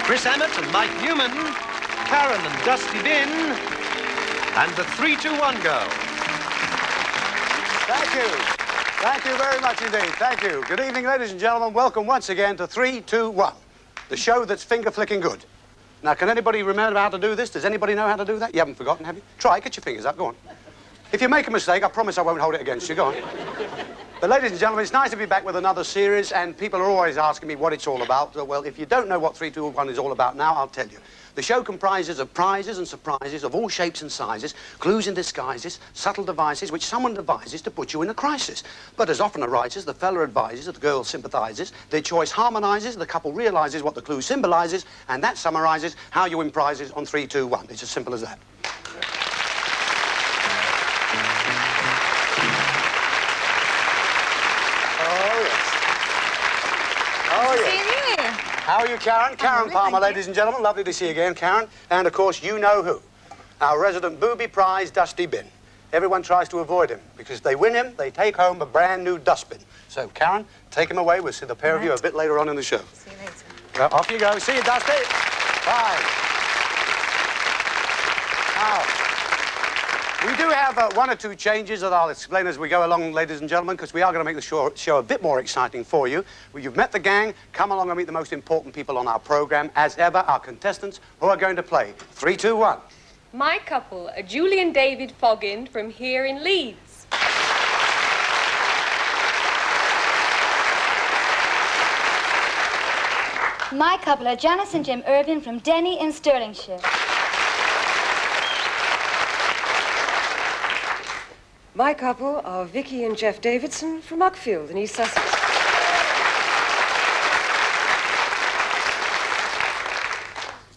Chris Emmett and Mike Newman, Karen and Dusty Bin, and the 3-2-1 girl. Thank you. Thank you very much indeed. Thank you. Good evening, ladies and gentlemen. Welcome once again to 3-2-1, the show that's finger-flicking good. Now, can anybody remember how to do this? Does anybody know how to do that? You haven't forgotten, have you? Try, get your fingers up, go on. If you make a mistake, I promise I won't hold it against you, go on. But ladies and gentlemen, it's nice to be back with another series, and people are always asking me what it's all about. Well, if you don't know what 3-2-1 is all about now, I'll tell you. The show comprises of prizes and surprises of all shapes and sizes, clues and disguises, subtle devices which someone devises to put you in a crisis. But as often arises, the fella advises, the girl sympathises, their choice harmonises, the couple realises what the clue symbolises, and that summarises how you win prizes on 3-2-1. It's as simple as that. How are you, Karen? Karen Palmer, ladies and gentlemen. Lovely to see you again, Karen. And, of course, you know who. Our resident booby prize, Dusty Bin. Everyone tries to avoid him, because if they win him, they take home a brand new dustbin. So, Karen, take him away. We'll see the pair of you a bit later on in the show. See you later. Well, off you go. See you, Dusty. Bye. Now, we do have one or two changes that I'll explain as we go along, ladies and gentlemen, because we are going to make the show a bit more exciting for you. Well, you've met the gang. Come along and meet the most important people on our programme. As ever, our contestants who are going to play 3-2-1. My couple are Julie and David Foggin from here in Leeds. My couple are Janice and Jim Irvin from Denny in Stirlingshire. My couple are Vicky and Jeff Davidson from Uckfield in East Sussex.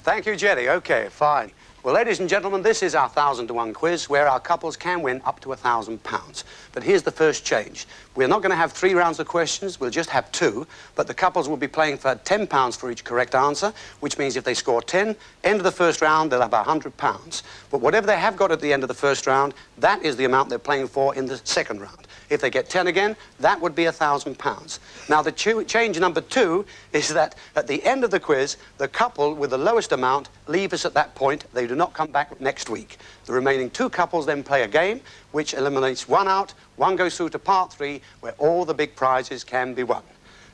Thank you, Jerry. OK, fine. Well, ladies and gentlemen, this is our 1,000-to-1 quiz where our couples can win up to £1,000. But here's the first change. We're not going to have 3 rounds of questions. We'll just have 2. But the couples will be playing for £10 for each correct answer, which means if they score 10, end of the first round, they'll have £100. But whatever they have got at the end of the first round, that is the amount they're playing for in the second round. If they get 10 again, that would be £1,000. Now, the change number 2 is that at the end of the quiz, the couple with the lowest amount leave us at that point. They do not come back next week. The remaining 2 couples then play a game, which eliminates 1 out. 1 goes through to part 3, where all the big prizes can be won.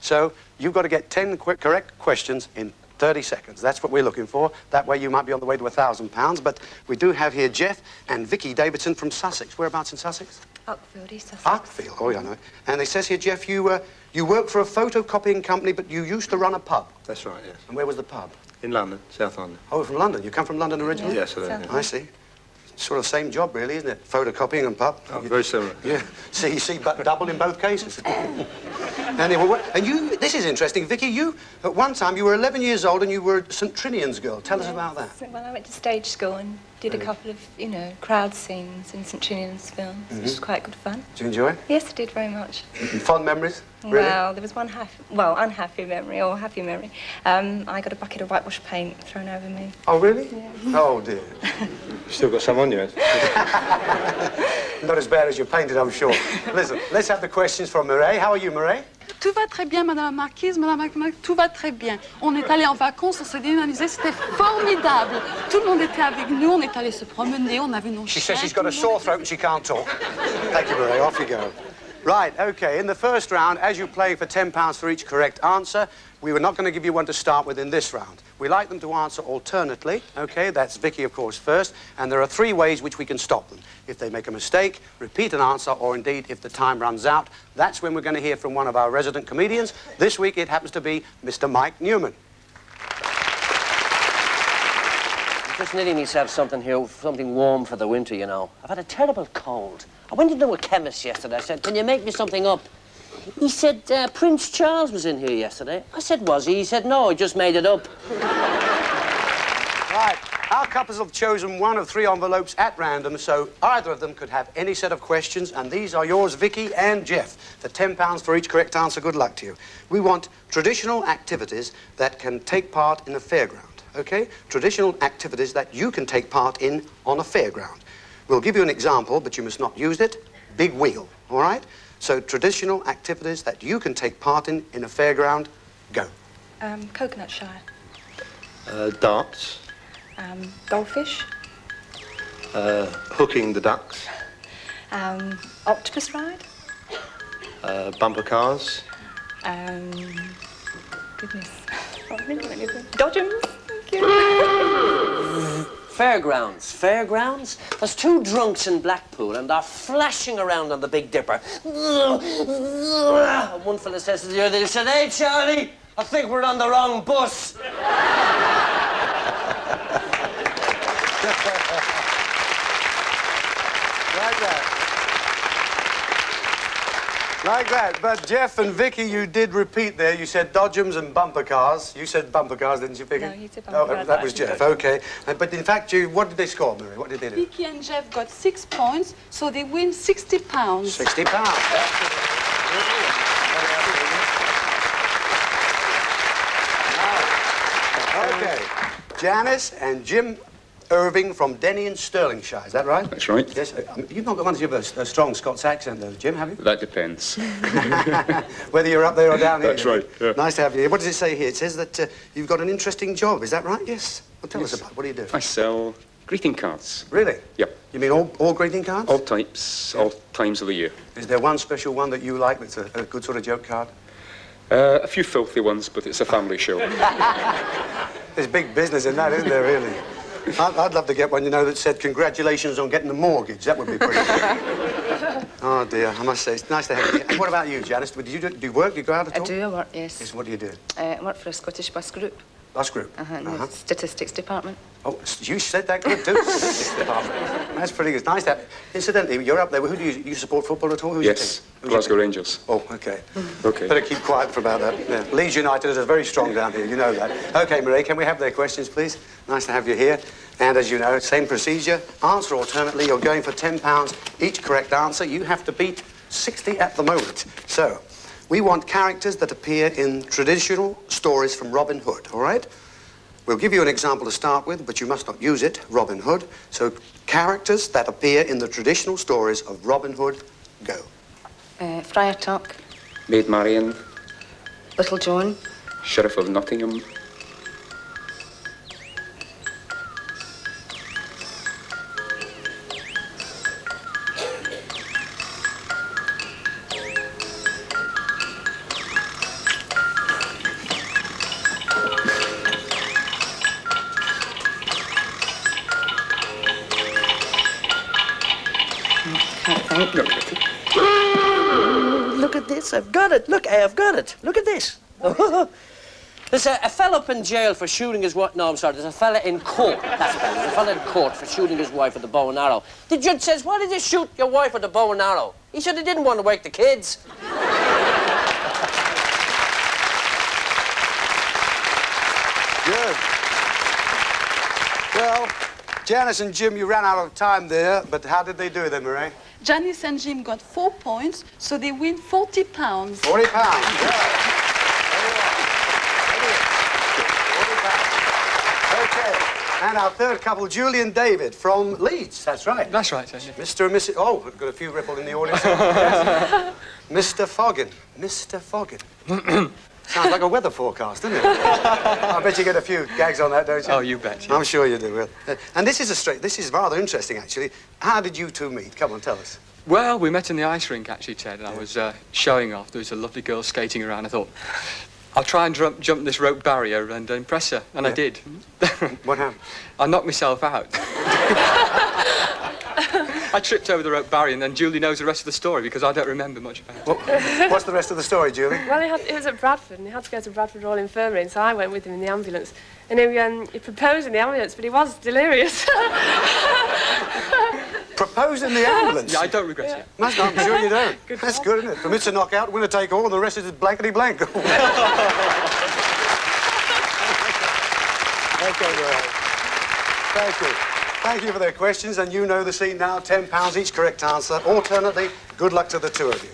So you've got to get 10 correct questions in 30 seconds. That's what we're looking for. That way you might be on the way to £1,000. But we do have here Jeff and Vicky Davidson from Sussex. Whereabouts in Sussex? Uckfield, East Sussex. Uckfield, oh, yeah, I know. And it says here, Jeff, you work for a photocopying company, but you used to run a pub. That's right, yes. And where was the pub? In London, South London. Oh, from London. You come from London originally? Yes, I do. I see. Sort of same job, really, isn't it? Photocopying and pub. Oh, very similar. Yeah. See, but double in both cases. Anyway, and you, this is interesting, Vicky, you, at one time, you were 11 years old and you were a St. Trinian's girl. Tell us about that. Well, I went to stage school and did a couple of, you know, crowd scenes in St. Trinian's films, which was quite good fun. Did you enjoy it? Yes, I did very much. Fond memories? Really? Well, there was one unhappy memory, or happy memory. I got a bucket of whitewash paint thrown over me. Oh, really? Yeah. Oh, dear. Still got some on you, Not as bad as you painted, I'm sure. Listen, let's have the questions from Mireille. How are you, Mireille? Tout va très bien, Madame la Marquise. Madame la Marquise, tout va très bien. On est allé en vacances, on s'est dynamisé, c'était formidable. Tout le monde était avec nous, on est allé se promener, on a vu nos chiens. She says she's got a sore throat and she can't talk. Thank you, Mireille. Off you go. Right, OK. In the first round, as you play for £10 for each correct answer, we were not going to give you one to start with in this round. We like them to answer alternately, OK? That's Vicky, of course, first. And there are 3 ways which we can stop them. If they make a mistake, repeat an answer, or indeed, if the time runs out, that's when we're going to hear from one of our resident comedians. This week, it happens to be Mr. Mike Newman. I'm just knitting myself something here, something warm for the winter, you know. I've had a terrible cold. I went into a chemist yesterday. I said, can you make me something up? He said, Prince Charles was in here yesterday. I said, was he? He said, no, I just made it up. Right. Our couples have chosen one of 3 envelopes at random, so either of them could have any set of questions, and these are yours, Vicky and Jeff. For £10 for each correct answer, good luck to you. We want traditional activities that can take part in a fairground, OK? Traditional activities that you can take part in on a fairground. We'll give you an example, but you must not use it. Big wheel, all right? So traditional activities that you can take part in a fairground, go. Coconut Shire. Darts. Goldfish. Hooking the ducks. Octopus ride. Bumper cars. Goodness. Dodgems. Thank you. Fairgrounds. Fairgrounds? There's two drunks in Blackpool and they're flashing around on the Big Dipper. And one fella says to the other, he said, "Hey, Charlie, I think we're on the wrong bus." Like that. But Jeff and Vicky, you did repeat there. You said dodgems and bumper cars. You said bumper cars, didn't you, Vicky? No, you said bumper cars. That was Jeff. Okay. But in fact, what did they score, Mary? What did they do? Vicky and Jeff got 6 points, so they win £60. £60. Okay. Janice and Jim Irving from Denny in Stirlingshire, is that right? That's right. Yes. You've not got much of a strong Scots accent, though, Jim, have you? That depends. Whether you're up there or down here. That's right, yeah. Nice to have you here. What does it say here? It says that you've got an interesting job, is that right? Yes. Well, tell us about it. What do you do? I sell greeting cards. Really? Yep. You mean all greeting cards? All types, all times of the year. Is there one special one that you like that's a good sort of joke card? A few filthy ones, but it's a family show. There's big business in that, isn't there, really? I'd love to get one, you know, that said, "Congratulations on getting the mortgage." That would be pretty good. Oh, dear, I must say, it's nice to have you. And what about you, Janice? Do you work? Do you go out at all? I do, I work, yes. Yes, what do you do? I work for a Scottish bus group. Bus group? In the statistics department. Oh, you said that good, too. Statistics department. That's pretty good. It's nice to have. Incidentally, you're up there. Who do you support football at all? Who's Yes, your team? Glasgow Rangers. Oh, OK. OK. Better keep quiet for about that. Yeah. Leeds United is very strong down here, you know that. OK, Marie, can we have their questions, please? Nice to have you here. And as you know, same procedure. Answer alternately. You're going for £10 each correct answer. You have to beat 60 at the moment. So, we want characters that appear in traditional stories from Robin Hood, all right? We'll give you an example to start with, but you must not use it, Robin Hood. So, characters that appear in the traditional stories of Robin Hood, go. Friar Tuck, Maid Marian, Little John, Sheriff of Nottingham, Look at this, I've got it. Look, I've got it. Look at this. There's a fella up in jail for shooting his wife. No, I'm sorry, there's a fella in court. That's better. There's a fella in court for shooting his wife with a bow and arrow. The judge says, "Why did you shoot your wife with a bow and arrow?" He said he didn't want to wake the kids. Good. Well, Janice and Jim, you ran out of time there, but how did they do then, Marie? Janice and Jim got 4 points, so they win £40. £40. Yeah. Okay. And our third couple, Julie and David from Leeds. That's right. That's right, sir. Mr. and Mrs. Oh, we've got a few ripple in the audience. Yes. Mr. Foggin. Mr. Foggin. Sounds like a weather forecast, doesn't it? I bet you get a few gags on that, don't you? Oh, you bet. Yeah. I'm sure you do, Will. And this is rather interesting, actually. How did you two meet? Come on, tell us. Well, we met in the ice rink, actually, Ted, and I was showing off. There was a lovely girl skating around. I thought, I'll try and jump this rope barrier and impress her, and I did. What happened? I knocked myself out. I tripped over the rope barrier, and then Julie knows the rest of the story because I don't remember much about it. What's the rest of the story, Julie? Well, it was at Bradford, and he had to go to Bradford Royal Infirmary, and so I went with him in the ambulance. And he proposed in the ambulance, but he was delirious. Proposed in the ambulance? Yeah, I don't regret it. I'm sure you don't. That's good, isn't it? From it's a knockout, winner take all, and the rest is blankety blank. Okay, well, thank you. Thank you for their questions, and you know the scene now. £10 each correct answer. Alternately, good luck to the two of you.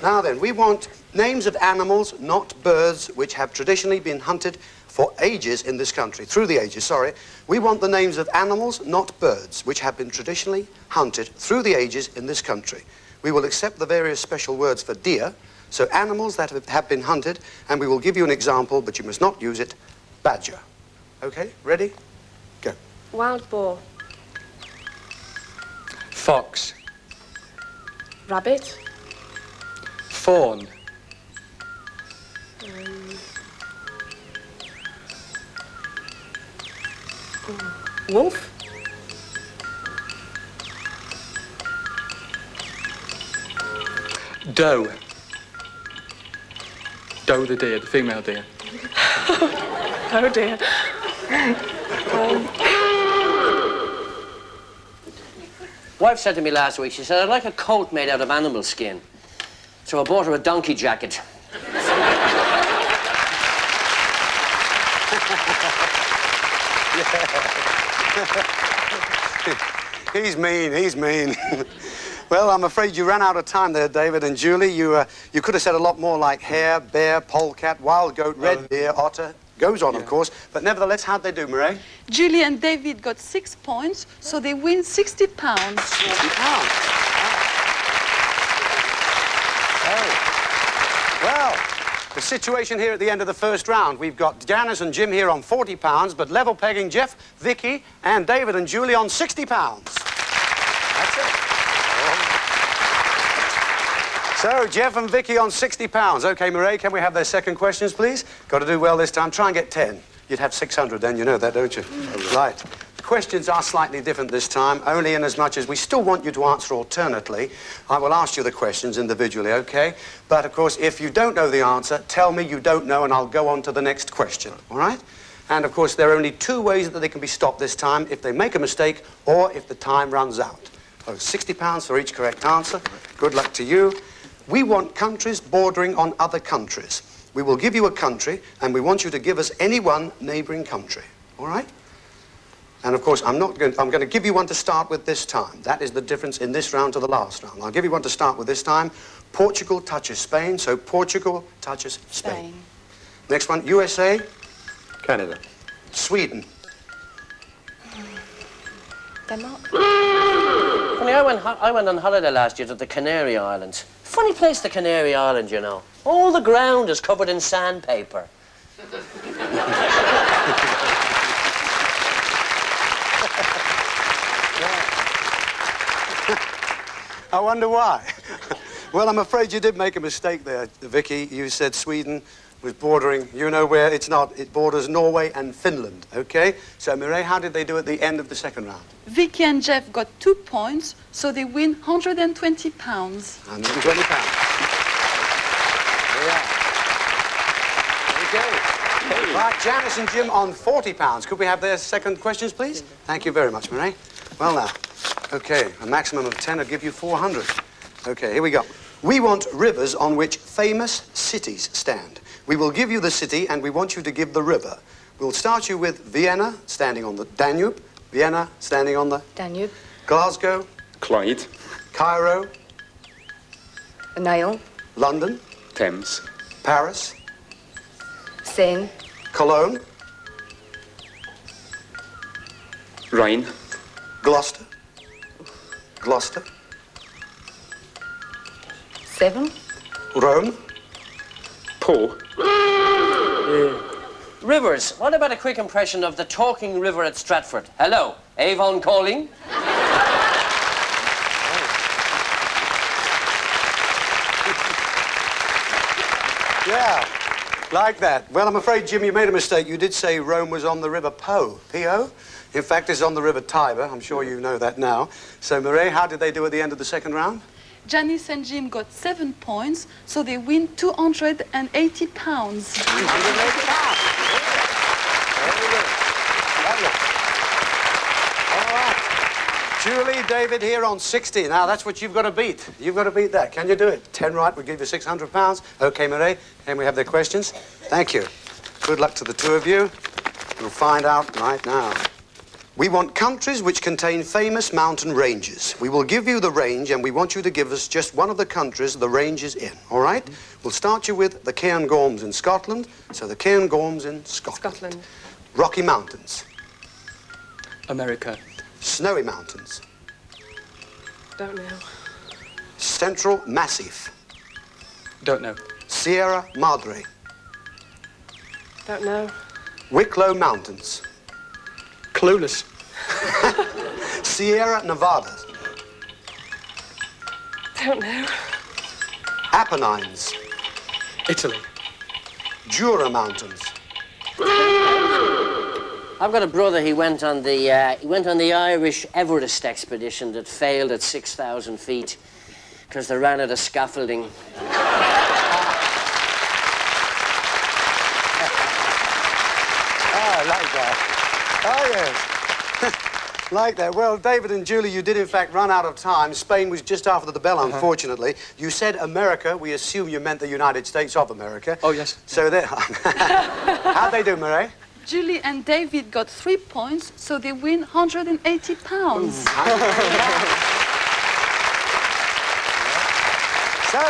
Now then, we want names of animals, not birds, which have traditionally been hunted for ages in this country. Through the ages, sorry. We want the names of animals, not birds, which have been traditionally hunted through the ages in this country. We will accept the various special words for deer, so animals that have been hunted, and we will give you an example, but you must not use it, badger. Okay, ready? Go. Wild boar. Fox. Rabbit. Fawn. Wolf. Doe. Doe the deer, the female deer. Oh dear. Wife said to me last week, she said, I'd like a coat made out of animal skin. So I bought her a donkey jacket. He's mean, he's mean. Well, I'm afraid you ran out of time there, David and Julie. You could have said a lot more like hare, bear, polecat, wild goat, red deer, otter. Goes on, of course. But nevertheless, how'd they do, Murray? Julie and David got 6 points, so they win £60. £60. Oh. Well, the situation here at the end of the first round, we've got Janice and Jim here on £40, but level pegging Jeff, Vicky, and David and Julie on £60. That's it. So, Jeff and Vicky on £60. OK, Murray, can we have their second questions, please? Got to do well this time. Try and get 10. You'd have 600 then, you know that, don't you? Right. The questions are slightly different this time, only in as much as we still want you to answer alternately. I will ask you the questions individually, OK? But, of course, if you don't know the answer, tell me you don't know and I'll go on to the next question, all right? And, of course, there are only 2 ways that they can be stopped this time, if they make a mistake or if the time runs out. So, £60 for each correct answer. Good luck to you. We want countries bordering on other countries. We will give you a country, and we want you to give us any one neighbouring country. All right? And, of course, I'm going to give you one to start with this time. That is the difference in this round to the last round. I'll give you one to start with this time. Portugal touches Spain, so Portugal touches Spain. Next one, USA. Canada. Sweden. Denmark. Funny, I went on holiday last year to the Canary Islands. Funny place, the Canary Islands, you know. All the ground is covered in sandpaper. I wonder why. Well, I'm afraid you did make a mistake there, Vicky. You said Sweden was bordering, you know where it's not. It borders Norway and Finland, OK? So, Mireille, how did they do at the end of the second round? Vicky and Jeff got 2 points, so they win £120. £120. Yeah. OK. Right, Janice and Jim on £40. Could we have their second questions, please? Thank you very much, Mireille. Well, now, OK, a maximum of 10 will give you 400. OK, here we go. We want rivers on which famous cities stand. We will give you the city, and we want you to give the river. We'll start you with Vienna, standing on the Danube. Vienna, standing on the... Danube. Glasgow. Clyde. Cairo. Nile. London. Thames. Paris. Seine. Cologne. Rhine. Gloucester. Gloucester. Severn. Rome. Po. Rivers. What about a quick impression of the talking river at Stratford? Hello, Avon calling. Yeah, like that. Well, I'm afraid, Jim, you made a mistake. You did say Rome was on the river Po. P-O? In fact, it's on the river Tiber. I'm sure you know that now. So, Mireille, how did they do at the end of the second round? Janice and Jim got 7 points, so they win £280. £280. Very good. Lovely. All right. Julie, David here on 60. Now, that's what you've got to beat. You've got to beat that. Can you do it? 10 right would give you £600. OK, Mireille, can we have their questions? Thank you. Good luck to the two of you. We'll find out right now. We want countries which contain famous mountain ranges. We will give you the range, and we want you to give us just one of the countries the range is in, all right? We'll start you with the Cairngorms in Scotland. So the Cairngorms in Scotland. Rocky Mountains. America. Snowy Mountains. Don't know. Central Massif. Don't know. Sierra Madre. Don't know. Wicklow Mountains. Clueless. Sierra Nevada. Don't know. Apennines. Italy. Jura Mountains. I've got a brother. He went on the Irish Everest expedition that failed at 6,000 feet because they ran out of scaffolding. I like that. Oh, yes. Like that. Well, David and Julie, you did in fact run out of time. Spain was just after the bell, unfortunately. You said America. We assume you meant the United States of America. Oh, yes. So there. How'd they do, Murray? Julie and David got 3 points, so they win £180. So,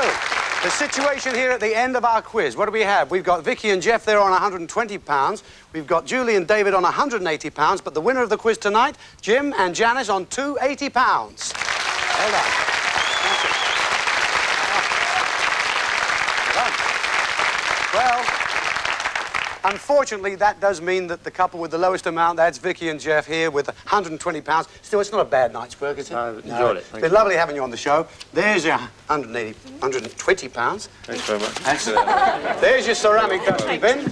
the situation here at the end of our quiz, what do we have? We've got Vicky and Jeff there on £120. We've got Julie and David on £180, but the winner of the quiz tonight, Jim and Janice on £280. Well done. Well, unfortunately, that does mean that the couple with the lowest amount, that's Vicky and Jeff here with £120. Still, it's not a bad night's work, is it? No, enjoyed it. It's been lovely having you on the show. There's your £120. Thanks very much. There's your ceramic dusty bin.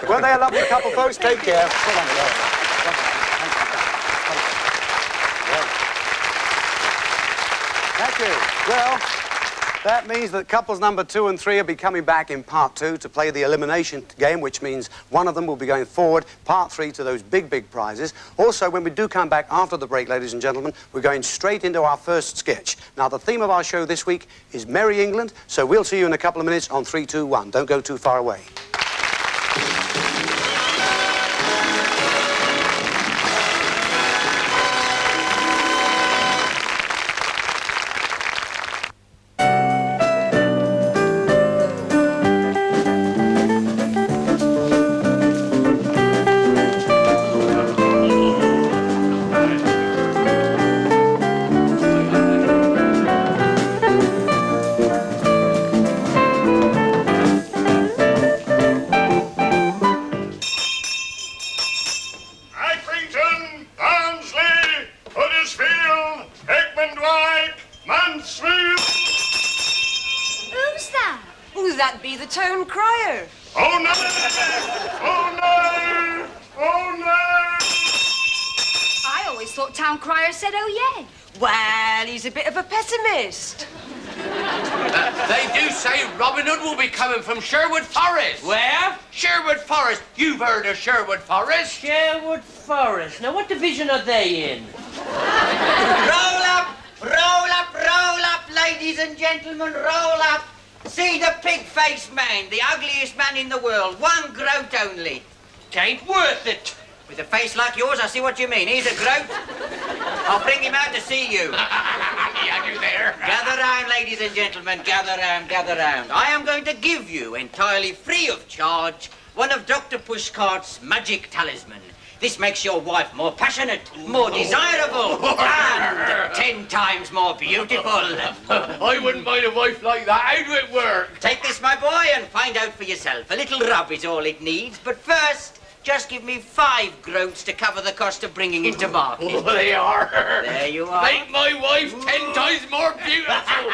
Well, they're a lovely couple, folks. Take care. Thank you. Well, that means that couples number 2 and 3 will be coming back in part 2 to play the elimination game, which means one of them will be going forward, part 3, to those big, big prizes. Also, when we do come back after the break, ladies and gentlemen, we're going straight into our first sketch. Now, the theme of our show this week is Merry England, so we'll see you in a couple of minutes on 3, 2, 1. Don't go too far away. He's a bit of a pessimist. They do say Robin Hood will be coming from Sherwood Forest. Where? Sherwood Forest. You've heard of Sherwood Forest? Sherwood Forest. Now, what division are they in? Roll up, roll up, roll up, ladies and gentlemen, roll up. See the pig-faced man, the ugliest man in the world. One groat only. Tain't worth it. With a face like yours, I see what you mean. He's a groat. I'll bring him out to see you. Yeah, you there. Gather round, ladies and gentlemen. Gather round, gather round. I am going to give you, entirely free of charge, one of Dr. Pushcart's magic talisman. This makes your wife more passionate, more desirable, and 10 times more beautiful. I wouldn't mind a wife like that. How do it work? Take this, my boy, and find out for yourself. A little rub is all it needs, but first, just give me 5 groats to cover the cost of bringing it to market. Oh, they are. There you are. Make my wife 10 times more beautiful.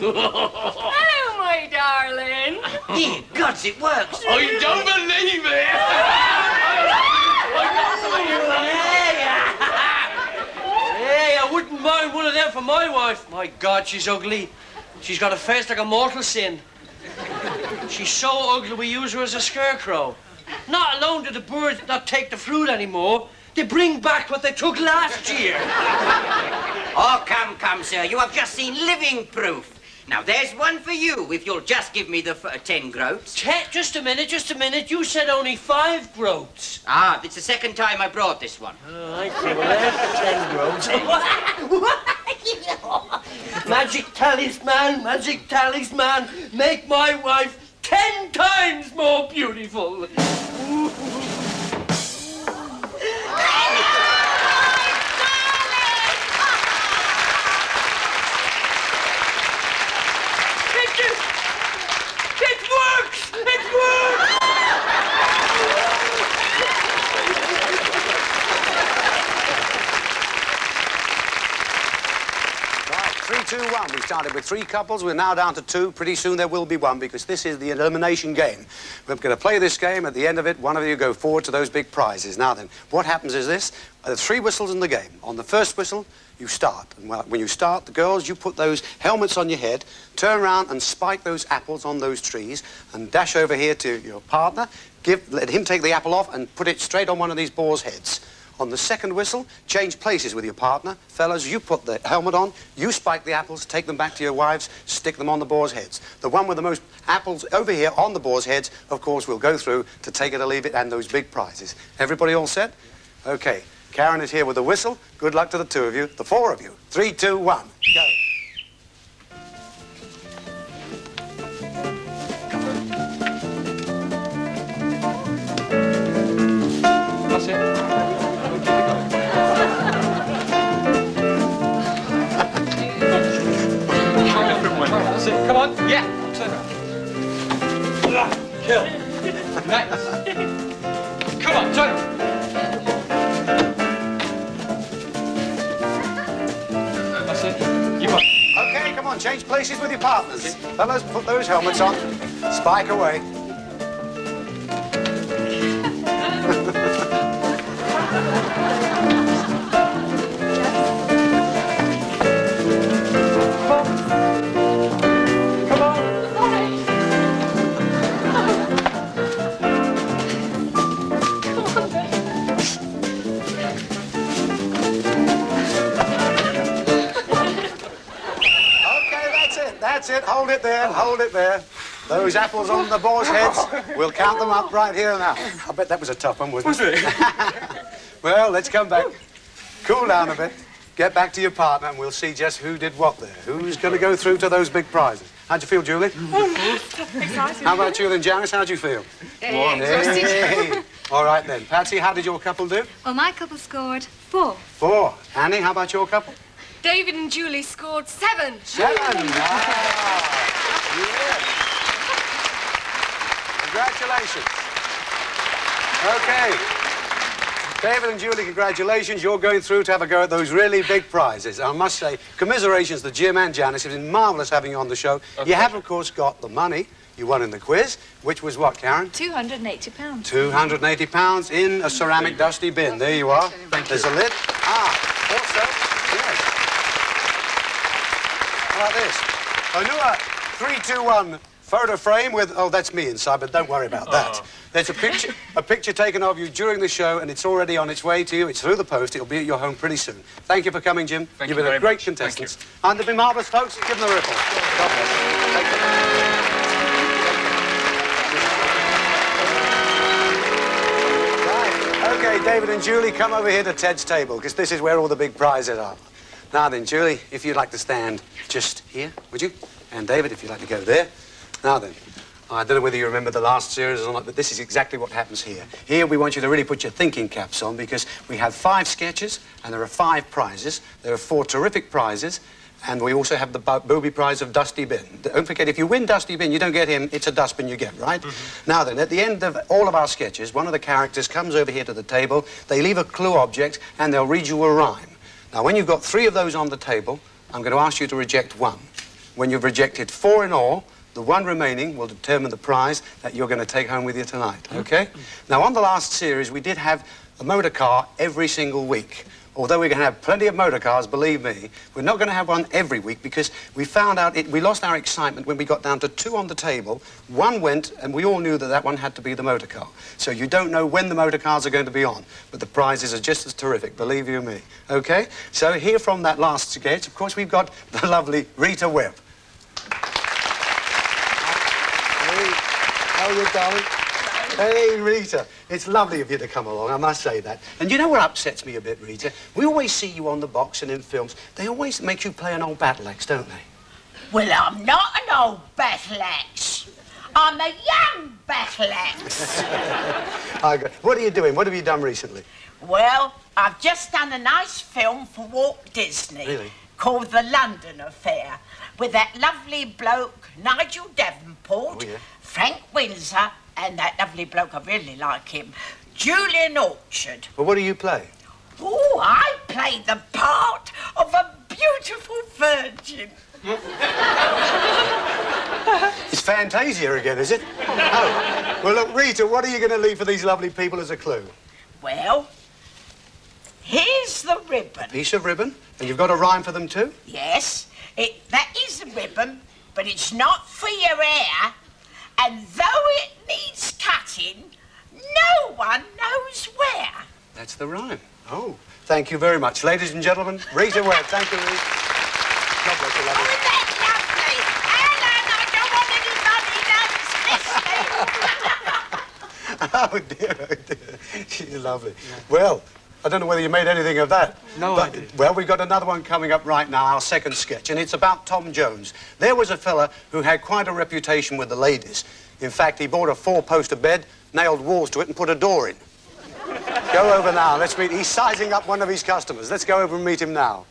Hello, my darling. Ye gods, it works. I don't believe it. Hey, I wouldn't mind one of them for my wife. My God, she's ugly. She's got a face like a mortal sin. She's so ugly we use her as a scarecrow. Not alone do the birds not take the fruit anymore, they bring back what they took last year. Oh, come, sir. You have just seen living proof. Now, there's one for you, if you'll just give me the 10 groats. Just a minute. You said only 5 groats. Ah, it's the second time I brought this one. Oh, I see. Well, there's the 10 groats. Magic talisman, make my wife 10 times more beautiful. It works! started with 3 couples. We're now down to 2. Pretty soon there will be 1 because this is the elimination game. We're going to play this game. At the end of it, one of you go forward to those big prizes. Now then, what happens is this. There are 3 whistles in the game. On the first whistle, you start. And when you start, the girls, you put those helmets on your head, turn around and spike those apples on those trees and dash over here to your partner. Let him take the apple off and put it straight on one of these boars' heads. On the second whistle, change places with your partner. Fellas, you put the helmet on, you spike the apples, take them back to your wives, stick them on the boars' heads. The one with the most apples over here on the boars' heads, of course, will go through to take it or leave it and those big prizes. Everybody all set? Okay. Karen is here with the whistle. Good luck to the 2 of you, the 4 of you. 3, 2, 1, go. That's it. That's it. Come on. Yeah. Turn around. Kill. Next. Come on, turn around. That's it. You got it. Okay, come on, change places with your partners. Fellas, put those helmets on. Spike away. That's it. Hold it there. Hold it there. Those apples on the boars' heads, we'll count them up right here now. I bet that was a tough one, wasn't it? Well, let's come back. Cool down a bit. Get back to your partner and we'll see just who did what there. Who's going to go through to those big prizes. How'd you feel, Julie? Excited. How about you then, Janice? How'd you feel? Exhausted. All right then. Patsy, how did your couple do? Well, my couple scored 4. 4. Annie, how about your couple? David and Julie scored 7. 7. Wow. Yeah. Congratulations. Okay. David and Julie, congratulations. You're going through to have a go at those really big prizes. I must say, commiserations to Jim and Janice. It's been marvellous having you on the show. Okay. You have, of course, got the money you won in the quiz, which was what, Karen? £280. £280 in a ceramic dusty bin. There you are. Thank There's you. a lid. Also, yes. How about this? A new 3-2-1 photo frame with, oh, that's me inside, but don't worry about that. There's a picture taken of you during the show, and it's already on its way to you. It's through the post. It'll be at your home pretty soon. Thank you for coming, Jim. You've been a great contestant. And they've been marvellous, folks. Give them a ripple. God bless you. Thank you. Right. Okay, David and Julie, come over here to Ted's table, because this is where all the big prizes are. Now then, Julie, if you'd like to stand just here, would you? And David, if you'd like to go there. Now then, I don't know whether you remember the last series or not, but this is exactly what happens here. Here we want you to really put your thinking caps on because we have 5 sketches and there are 5 prizes. There are 4 terrific prizes and we also have the booby prize of Dusty Bin. Don't forget, if you win Dusty Bin, you don't get him, it's a dustbin you get, right? Mm-hmm. Now then, at the end of all of our sketches, one of the characters comes over here to the table, they leave a clue object and they'll read you a rhyme. Now, when you've got 3 of those on the table, I'm going to ask you to reject 1. When you've rejected 4 in all, the 1 remaining will determine the prize that you're going to take home with you tonight, okay? Now, on the last series, we did have a motor car every single week. Although we're going to have plenty of motor cars, believe me, we're not going to have one every week because we found out we lost our excitement when we got down to 2 on the table. 1 went, and we all knew that that one had to be the motor car. So you don't know when the motor cars are going to be on, but the prizes are just as terrific, believe you me, okay? So here from that last sketch, of course, we've got the lovely Rita Webb. How are you, darling? Hey, Rita. It's lovely of you to come along, I must say that. And you know what upsets me a bit, Rita? We always see you on the box and in films. They always make you play an old battle axe, don't they? Well, I'm not an old battle axe. I'm a young battle axe. What are you doing? What have you done recently? Well, I've just done a nice film for Walt Disney. Really? Called The London Affair, with that lovely bloke, Nigel Davenport, Frank Windsor, and that lovely bloke, I really like him, Julian Orchard. Well, what do you play? Oh, I played the part of a beautiful virgin. It's Fantasia again, is it? Oh. Well, look, Rita, what are you going to leave for these lovely people as a clue? Well, here's the ribbon. Piece of ribbon? And you've got a rhyme for them too? Yes, that is the ribbon, but it's not for your hair. And though it needs cutting, no one knows where. That's the rhyme. Oh, thank you very much. Ladies and gentlemen, Rita Webb. Thank you, Rita. God bless you, lovely. Oh, that's lovely. Alan, I don't want anybody knows. Oh, dear, oh, dear. She's lovely. Well, I don't know whether you made anything of that. No, I did. Well, we've got another one coming up right now, our second sketch, and it's about Tom Jones. There was a fella who had quite a reputation with the ladies. In fact, he bought a 4-poster bed, nailed walls to it, and put a door in. Go over now. Let's meet. He's sizing up one of his customers. Let's go over and meet him now.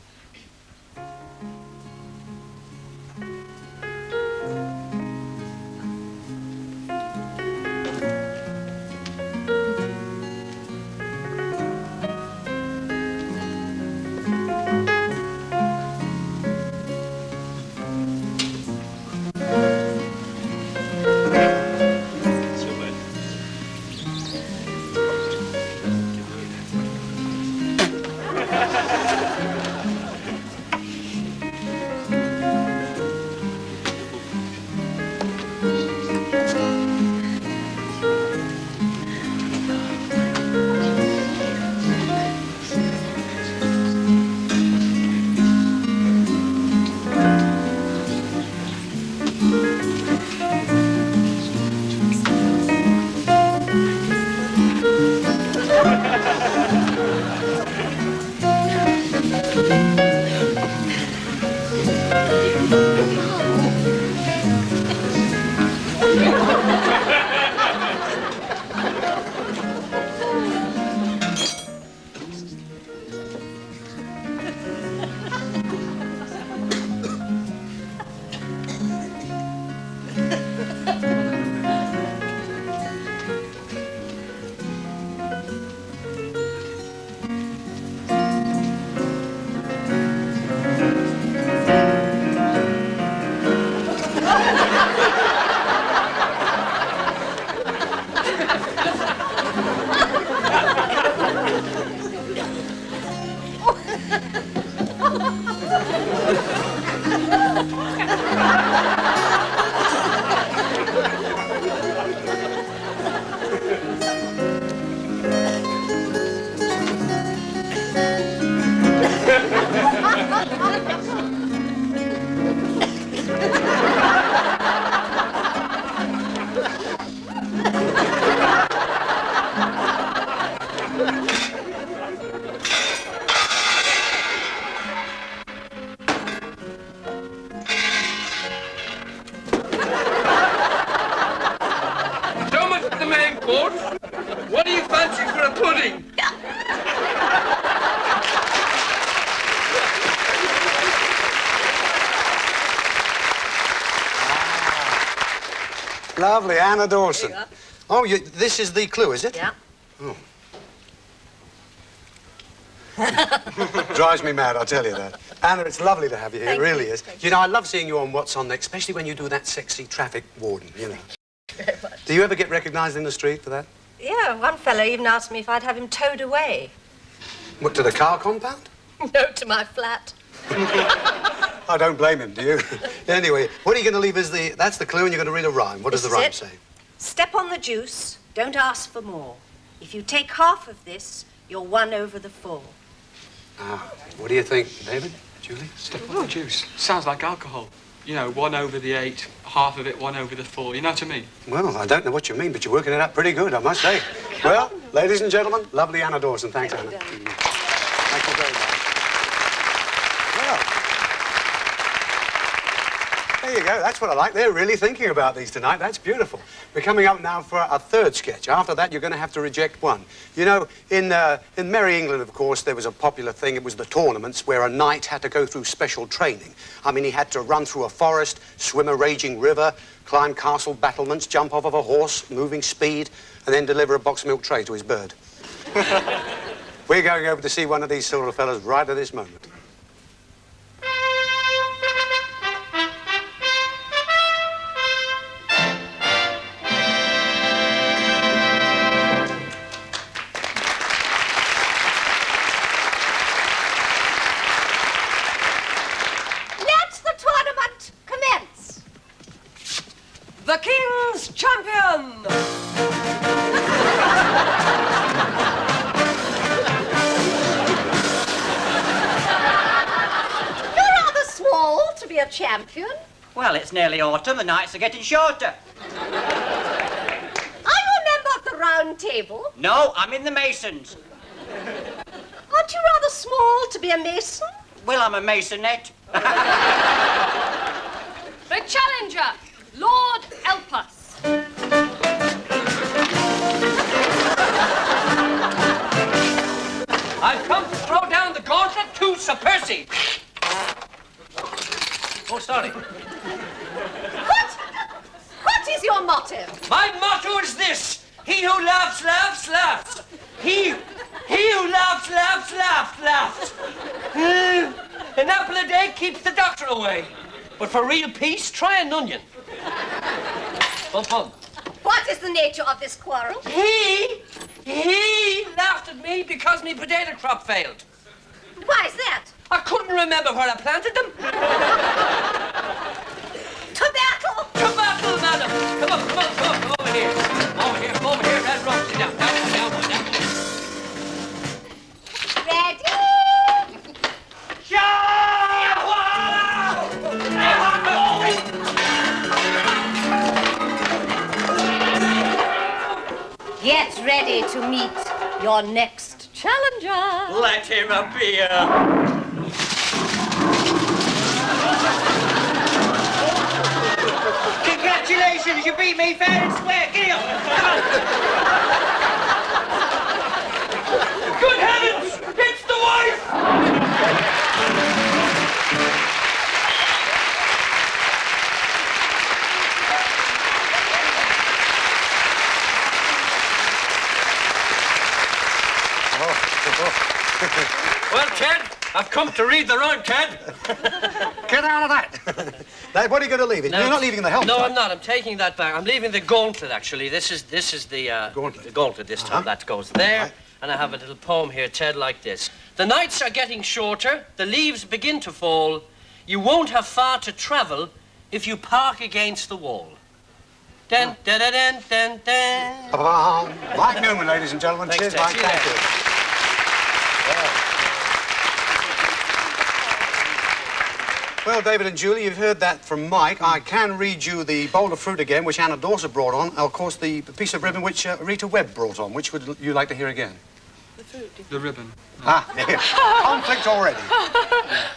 What do you fancy for a pudding? Lovely, Anna Dawson. Oh, this is the clue, is it? Yeah. Oh. Drives me mad, I'll tell you that. Anna, it's lovely to have you here, it really is. You know, I love seeing you on What's On Next, especially when you do that sexy traffic warden, you know. Very much. Do you ever get recognised in the street for that? Yeah, one fellow even asked me if I'd have him towed away. What, to the car compound? No, to my flat. I don't blame him, do you? Anyway, what are you going to leave as the... That's the clue, and you're going to read a rhyme. What does the rhyme say? Step on the juice, don't ask for more. If you take half of this, you're one over the full. Ah, what do you think, David? Julie? Step on the juice. Sounds like alcohol. You know, 1 over the 8, half of it 1 over the 4. You know what I mean? Well, I don't know what you mean, but you're working it out pretty good, I must say. Well, ladies and gentlemen, lovely Anna Dawson. Thanks, Anna. Thank you very much. Well, there you go. That's what I like. They're really thinking about these tonight. That's beautiful. We're coming up now for a third sketch. After that, you're going to have to reject one. You know, in Merry England, of course, there was a popular thing. It was the tournaments where a knight had to go through special training. I mean, he had to run through a forest, swim a raging river, climb castle battlements, jump off of a horse, moving speed, and then deliver a box milk tray to his bird. We're going over to see one of these sort of fellas right at this moment. champion? Well, it's nearly autumn. The nights are getting shorter. Are you a member of the Round Table? No, I'm in the Masons. Aren't you rather small to be a mason? Well, I'm a masonette. The challenger, Lord help us. I've come to throw down the gauntlet to Sir Percy. Oh, sorry. What is your motto? My motto is this: he who laughs, laughs, laughs. He who laughs, laughs, laughs, laughs. An apple a day keeps the doctor away. But for real peace, try an onion. Bum, bum. What is the nature of this quarrel? He laughed at me because my potato crop failed. Why is that? I couldn't remember where I planted them. To battle! To battle, madam! Come on, come on, come on, come over here. Over here, Red Rose. Sit down, down. Ready? Get ready to meet your next challenger. Let him appear. Congratulations, you beat me fair and square. Get up. Come on. Good heavens! It's the wife! Well, Ted, I've come to read the rhyme, Ted. Get out of that. Now, what are you going to leave it? No, You're not leaving the helmet. No, I'm not. I'm taking that back. I'm leaving the gauntlet, actually. This is the Gauntlet. The gauntlet this time. That goes there. Right. And I have a little poem here, Ted, like this. The nights are getting shorter. The leaves begin to fall. You won't have far to travel if you park against the wall. Dun, dun, dun, dun, dun, dun. Mike Newman, ladies and gentlemen. Thanks, Cheers, Ted. Mike. See you Thank later. you. Well, David and Julie, you've heard that from Mike. I can read you the bowl of fruit again, which Anna Dawson brought on. Of course, the piece of ribbon which Rita Webb brought on. Which would you like to hear again? The fruit. The ribbon. Ah, there. Conflict already.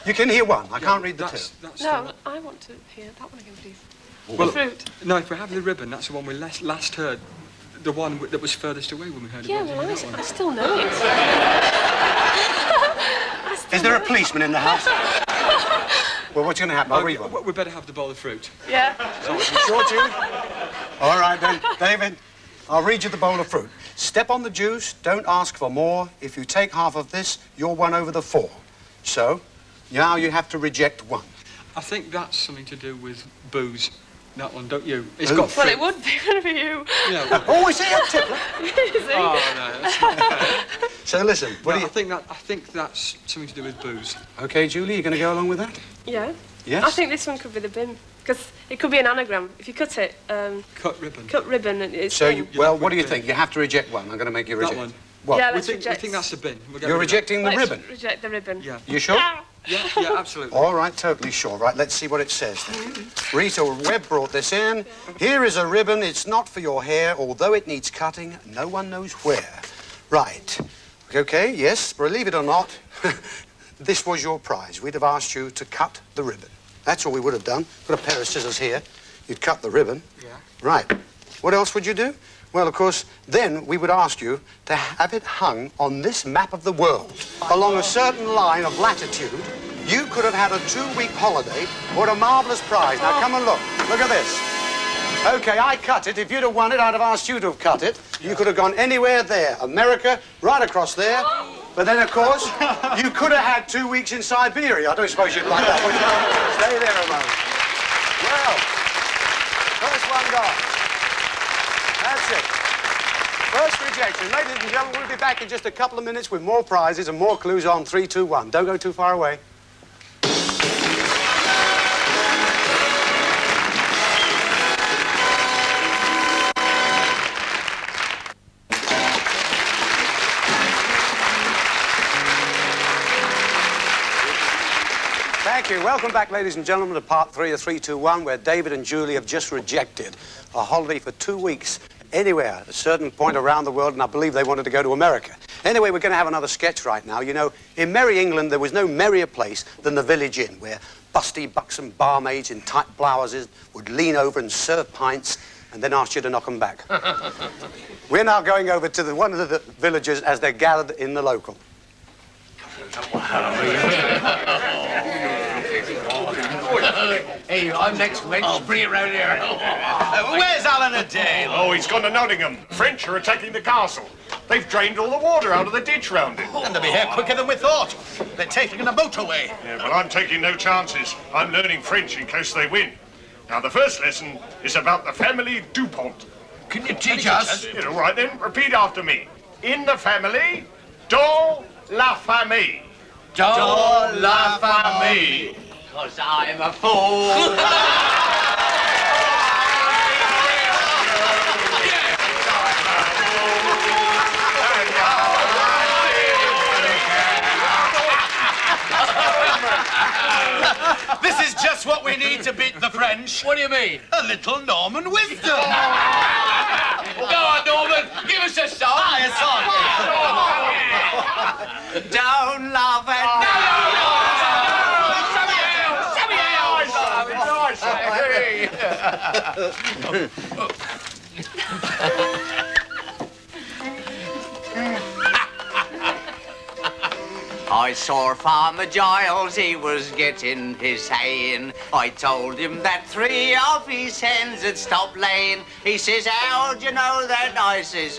You can hear one. I can't read the two. That's No, I want to hear that one again, please. Well, The fruit. No, if we have the ribbon, that's the one we last heard. The one that was furthest away when we heard Yeah, it. well, I still know it. Is there a policeman in the house? Well, what's going to happen? I'll read one. We better have the bowl of fruit. Yeah. You sure, Julie? All right, then. David, I'll read you the bowl of fruit. Step on the juice, don't ask for more. If you take half of this, you're one over the four. So, now you have to reject one. I think that's something to do with booze. That one, don't you? It's Ooh. got fruit. Well, it would be good for you. Yeah. Oh, is he a tippler? Oh, no, that's not fair. So listen, what do you... I think that's something to do with booze. Okay, Julie, you going to go along with that? Yeah. Yes? I think this one could be the bin. Because it could be an anagram. If you cut it, Cut ribbon. cut ribbon, and it's So, bin. well, what do you think? You have to reject one. I'm going to make you That reject. one. What? Yeah, We let's think reject. that's the bin. We'll get You're rid of that. rejecting the Let's ribbon? reject the ribbon. Yeah. You sure? Yeah, absolutely. All right, totally sure. Right, let's see what it says then. Rita Webb brought this in. Here is a ribbon. It's not for your hair. Although it needs cutting, no one knows where. Right. Okay, yes, believe it or not, this was your prize. We'd have asked you to cut the ribbon. That's all we would have done. Got a pair of scissors here. You'd cut the ribbon. Yeah. Right. What else would you do? Well, of course, then we would ask you to have it hung on this map of the world. Along a certain line of latitude, you could have had a 2-week holiday. What a marvellous prize. Now, come and look. Look at this. Okay, I cut it. If you'd have won it, I'd have asked you to have cut it. You could have gone anywhere there. America, right across there. But then, of course, you could have had 2 weeks in Siberia. I don't suppose you'd like that, would you? Stay there a moment. Well, first one gone. That's it. First rejection. Ladies and gentlemen, we'll be back in just a couple of minutes with more prizes and more clues on 3, 2, 1. Don't go too far away. Thank Thank you. Welcome back, ladies and gentlemen, to part 3 of 321, where David and Julie have just rejected a holiday for 2 weeks anywhere at a certain point around the world, and I believe they wanted to go to America. Anyway, we're going to have another sketch right now. You know, in merry England, there was no merrier place than the village inn, where busty, buxom barmaids in tight blouses would lean over and serve pints and then ask you to knock them back. We're now going over to one of the villagers as they're gathered in the local. Hey, I'm next wench. Bring it round here. Where's Alan Adale? Oh, he's gone to Nottingham. French are attacking the castle. They've drained all the water out of the ditch round it. And they'll be here quicker than we thought. They're taking the motorway. Yeah, but I'm taking no chances. I'm learning French in case they win. Now, the first lesson is about the family Dupont. Can you teach us? Yeah, all right, then. Repeat after me. In the family, dans la famille. Dans la famille. Because I'm a fool. This is just what we need to beat the French. What do you mean? A little Norman wisdom. Go on, Norman. Give us a song. A song. Don't laugh at me. I saw Farmer Giles, he was getting his hay in. I told him that 3 of his hens had stopped laying. He says, how'd you know that? I says,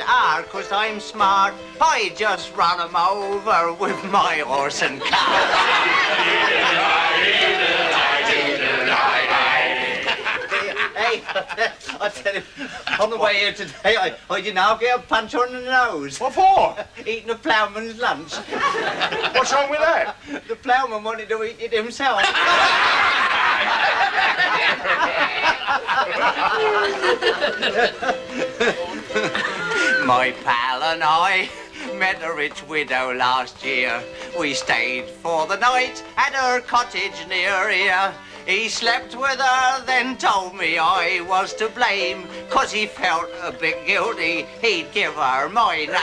'cause I'm smart. I just run 'em over with my horse and cart. Hey, I tell you, on the way here today, I did now get a punch on the nose. What for? Eating a ploughman's lunch. What's wrong with that? The ploughman wanted to eat it himself. My pal and I met a rich widow last year. We stayed for the night at her cottage near here. He slept with her, then told me I was to blame, 'cause he felt a bit guilty. He'd give her my name.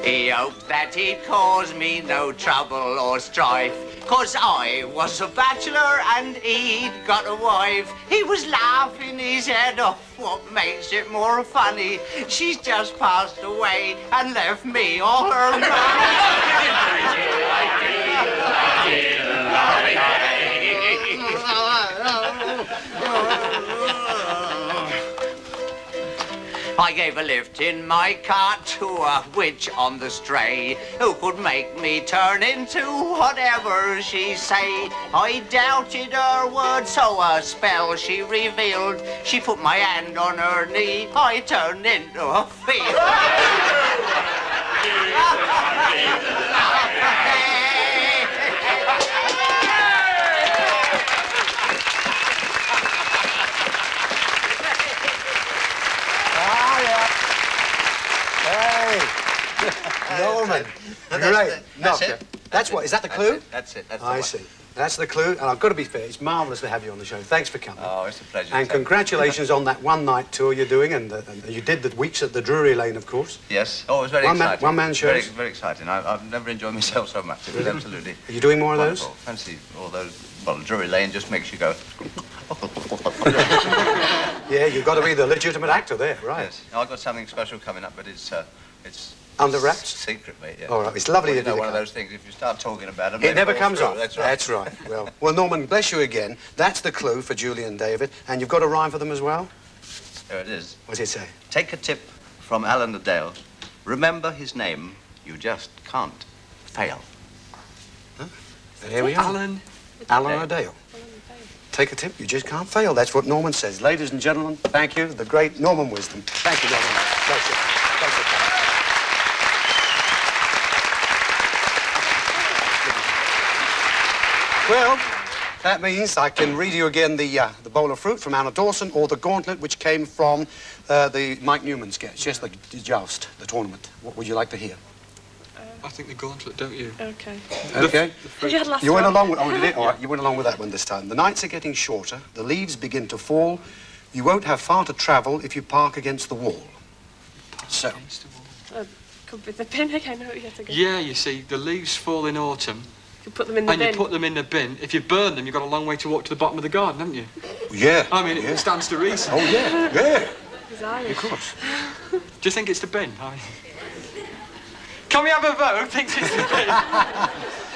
He hoped that he'd cause me no trouble or strife, 'cause I was a bachelor and he'd got a wife. He was laughing his head off. What makes it more funny? She's just passed away and left me all her I gave a lift in my cart to a witch on the stray, who could make me turn into whatever she say. I doubted her word, so a spell she revealed. She put my hand on her knee, I turned into a field. Norman, great. That's it. That's what, is that the clue? That's it. That's the I one. see. That's the clue, and I've got to be fair, it's marvellous to have you on the show. Thanks for coming. Oh, it's a pleasure. And congratulations on that one-night tour you're doing, and you did the weeks at the Drury Lane, of course. Yes. Oh, it was very exciting. One-man shows. Very, very exciting. I've never enjoyed myself so much. It was absolutely. Are you doing more of those? Wonderful. Fancy all those. Well, Drury Lane just makes you go. Yeah, you've got to be the legitimate actor there, right? Yes. I've got something special coming up, but it's under wraps? Secret, mate. Yeah. All right, it's lovely well, to you know, do one of those things. If you start talking about them, it never comes through. off. That's right. That's right. Well, Norman, bless you again. That's the clue for Julie and David, and you've got a rhyme for them as well. There it is. What does it say? Take a tip from Alan Adale. Remember his name. You just can't fail. Huh? Here we are. Alan Adale. Take a tip. You just can't fail. That's what Norman says. Ladies and gentlemen, thank you. The great Norman Wisdom. Thank you, Norman. Bless you. Bless you. Well, That means I can read you again the bowl of fruit from Anna Dawson, or the gauntlet which came from the Mike Newman sketch. Yes, the joust, the tournament. What would you like to hear? I think the gauntlet, don't you? Okay. Okay. You went along with... Oh, did it? All right, you went along with that one this time. The nights are getting shorter. The leaves begin to fall. You won't have far to travel if you park against the wall. So... Could be the bin again. No, you have to go. Yeah, you see, the leaves fall in autumn. You put them in the bin. And you put them in the bin. If you burn them, you've got a long way to walk to the bottom of the garden, haven't you? Yeah. I mean, it stands to reason. Oh, yeah, yeah. He's Irish. Of course. Do you think it's the bin? Can we have a vote? Thinks it's the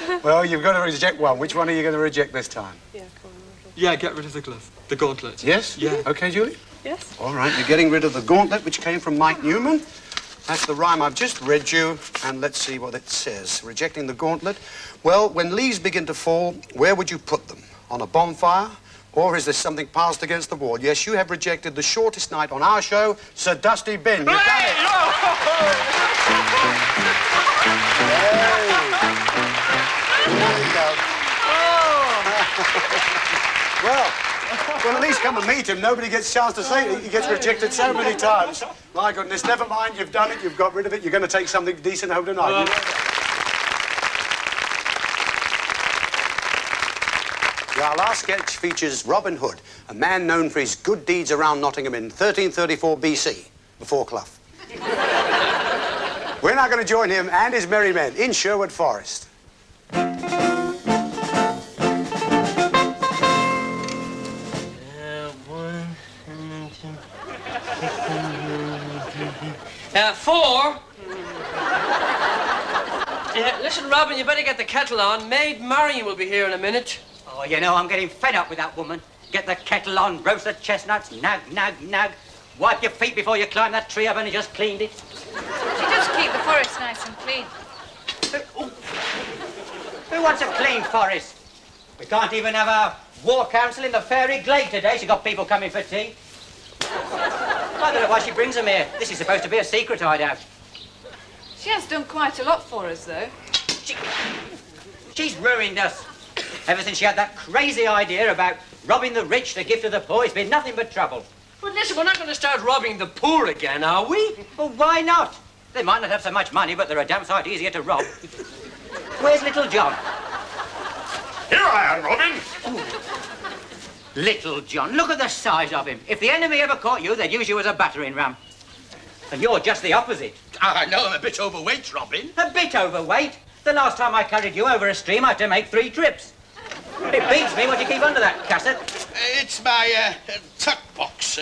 bin. Well, you've got to reject one. Which one are you going to reject this time? Yeah, come on. Yeah, get rid of the glove. The gauntlet. Yes? Yeah. Okay, Julie? Yes. All right, you're getting rid of the gauntlet, which came from Mike Newman. That's the rhyme I've just read you, and let's see what it says. Rejecting the gauntlet. Well, when leaves begin to fall, where would you put them? On a bonfire? Or is there something passed against the wall? Yes, you have rejected the shortest night on our show, Sir Dusty Bin. You've done it. Well, at least come and meet him. Nobody gets a chance to say it. He gets rejected so many times. My goodness, never mind, you've done it, you've got rid of it. You're going to take something decent home tonight. Our last sketch features Robin Hood, a man known for his good deeds around Nottingham in 1334 BC, before Clough. We're now going to join him and his merry men in Sherwood Forest. Four. Listen, Robin, you better get the kettle on. Maid Marion will be here in a minute. Oh, you know, I'm getting fed up with that woman. Get the kettle on, roast the chestnuts, nag, nag, nag. Wipe your feet before you climb that tree. I've only just cleaned it. She does keep the forest nice and clean. Who wants a clean forest? We can't even have a war council in the fairy glade today. She's got people coming for tea. I don't know why she brings them here. This is supposed to be a secret hideout. She has done quite a lot for us, though. She's ruined us. Ever since she had that crazy idea about robbing the rich to give to the poor, it's been nothing but trouble. But listen, we're not going to start robbing the poor again, are we? Well, why not? They might not have so much money, but they're a damn sight easier to rob. Where's Little John? Here I am, Robin. Ooh. Little John, look at the size of him. If the enemy ever caught you, they'd use you as a battering ram. And you're just the opposite. I know I'm a bit overweight, Robin. A bit overweight? The last time I carried you over a stream, I had to make 3 trips. It beats me what you keep under that cassock. It's my tuck box.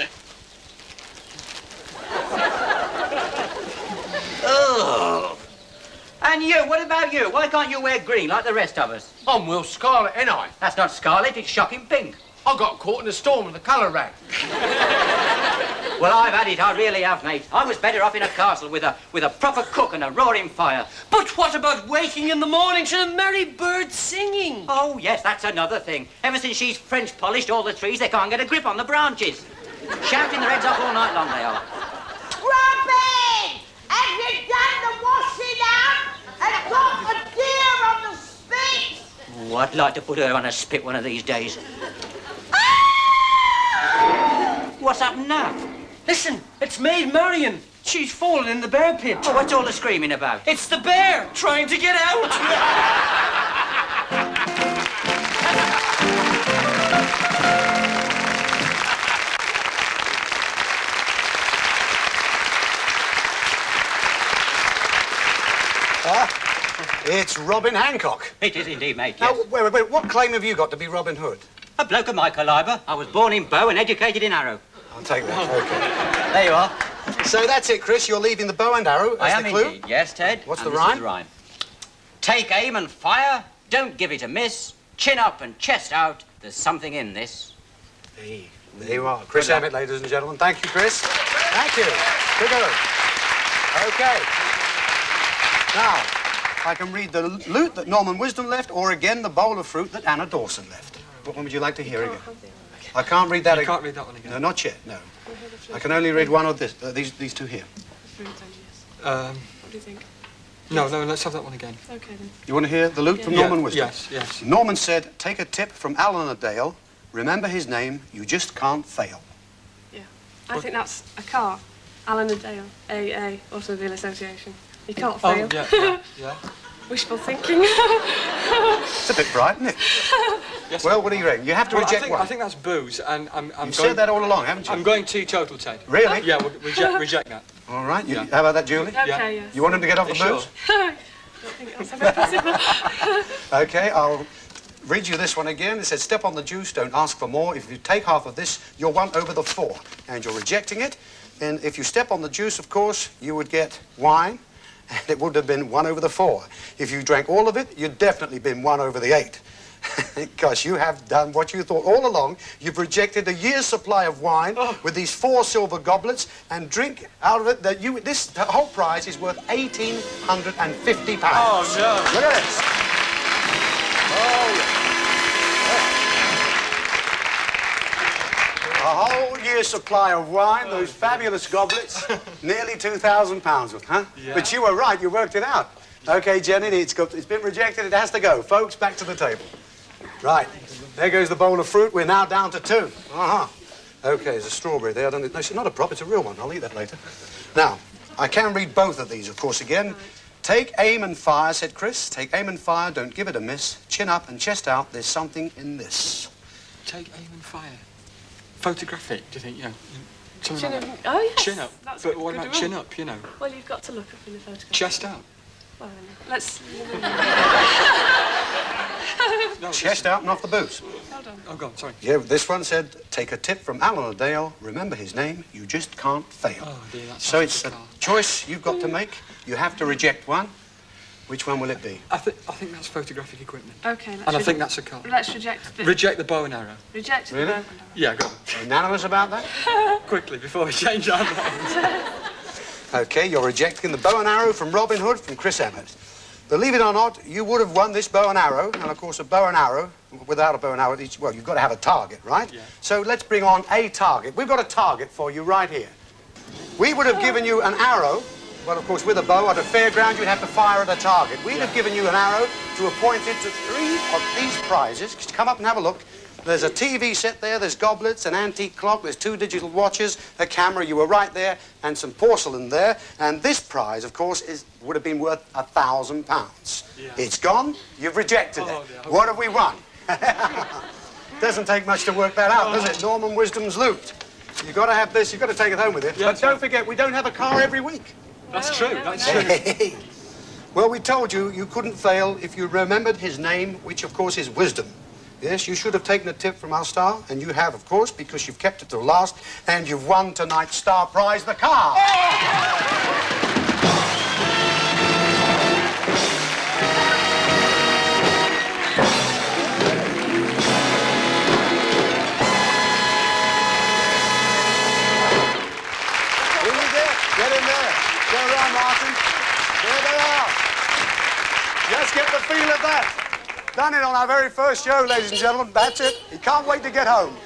Oh. And you, what about you? Why can't you wear green like the rest of us? I'm Will Scarlet, ain't I? That's not scarlet, it's shocking pink. I got caught in a storm with a colour rag. Well, I've had it, I really have, mate. I was better off in a castle with a proper cook and a roaring fire. But what about waking in the morning to the merry birds singing? Oh, yes, that's another thing. Ever since she's French polished all the trees, they can't get a grip on the branches. Shouting their heads off all night long, they are. Robin! Have you done the washing out and got the deer on the spit? Oh, I'd like to put her on a spit one of these days. What's happened now? Listen, it's Maid Marion. She's fallen in the bear pit. Oh, what's all the screaming about? It's the bear trying to get out. It's Robin Hancock. It is indeed, mate, yes. Now, wait, what claim have you got to be Robin Hood? A bloke of my calibre. I was born in Bow and educated in Arrow. I'll take that, OK. There you are. So that's it, Chris. You're leaving the bow and arrow as I am the clue? indeed, yes, Ted. What's And the this rhyme? is the rhyme. Take aim and fire, don't give it a miss. Chin up and chest out, there's something in this. Hey, there you are. Chris Abbott, ladies and gentlemen. Thank you, Chris. Thank you. Good going. OK. Now, I can read the lute that Norman Wisdom left, or again the bowl of fruit that Anna Dawson left. What one would you like to hear again? I can't read that again. You can't read that one again? No, not yet, no. I can only read one of these two here. What do you think? No, let's have that one again. Okay, then. You want to hear the loop from Yeah. Norman Wisdom? Yes. Norman said, take a tip from Alan Adale. Remember his name, you just can't fail. Yeah. I think that's a car. Alan Adale, AA, Automobile Association. You can't fail. Oh, yeah. Wishful thinking. It's a bit bright, isn't it? Yes. Well, what do you reckon? You have to reject one. I think that's booze, and I'm You've going... said that all along, haven't you? I'm going teetotal, Ted. Really? Yeah, we'll reject that. All right. Yeah. How about that, Julie? Okay, yes. You want him to get off the Sure. booze? I don't think that's ever possible. Okay, I'll read you this one again. It says, step on the juice, don't ask for more. If you take half of this, you're 1 over the 4. And you're rejecting it. And if you step on the juice, of course, you would get wine. And it would have been 1 over the 4. If you drank all of it, you'd definitely been 1 over the 8. Because you have done what you thought all along. You've rejected a year's supply of wine with these 4 silver goblets and drink out of it. The whole prize is worth £1,850. Oh, no. Look at this. Oh, yeah. A whole year's supply of wine, those fabulous goblets, nearly £2,000 worth, huh? Yeah. But you were right, you worked it out. Okay, Jenny, it's been rejected, it has to go. Folks, back to the table. Right, there goes the bowl of fruit. We're now down to 2. Uh-huh. Okay, there's a strawberry there. No, it's not a prop, it's a real one. I'll eat that later. Now, I can read both of these, of course, again. Take aim and fire, said Chris. Take aim and fire, don't give it a miss. Chin up and chest out, there's something in this. Take aim and fire. Photographic, do you think? Yeah. Chin up. Oh, yes. Chin up. That's But a what good about rule. chin up, you know? Well, you've got to look up in the photograph. Chest out. Well, let's... No, Chest out and off the booze. Hold on. Oh, go on, sorry. Yeah, this one said, take a tip from Alan Adale. Remember his name, you just can't fail. Oh, dear, that So sounds it's like a a car. choice you've got to make. You have to reject one. Which one will it be? I think that's photographic equipment. Okay, let's And I think that's a car. Let's reject the... Reject the bow and arrow. Reject Really? the... Yeah, go on. Unanimous about that? Quickly, before we change our minds. Okay, you're rejecting the bow and arrow from Robin Hood from Chris Emmett. Believe it or not, you would have won this bow and arrow. And, of course, a bow and arrow, without a bow and arrow, well, you've got to have a target, right? Yeah. So let's bring on a target. We've got a target for you right here. We would have given you an arrow. Well, of course, with a bow at a fairground, you'd have to fire at a target. We'd have given you an arrow to appoint it to 3 of these prizes. Just come up and have a look. There's a TV set there, there's goblets, an antique clock, there's 2 digital watches, a camera, you were right there, and some porcelain there. And this prize, of course, would have been worth £1,000. Yeah. It's gone, you've rejected it. dear. What have we won? Doesn't take much to work that out, does it? Norman Wisdom's loot. You've got to have this, you've got to take it home with you. Yeah, But don't forget, we don't have a car every week. That's true, that's true. Hey. Well, we told you you couldn't fail if you remembered his name, which, of course, is Wisdom. Yes, you should have taken a tip from our star, and you have, of course, because you've kept it till last, and you've won tonight's star prize, the car. Here you go. Get in there. Go around, Martin. There they are. Just get the feel of that. Done it on our very first show, ladies and gentlemen. That's it. You can't wait to get home.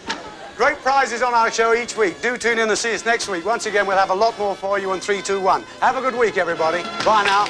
Great prizes on our show each week. Do tune in and see us next week. Once again, we'll have a lot more for you on 3, 2, 1. Have a good week, everybody. Bye now.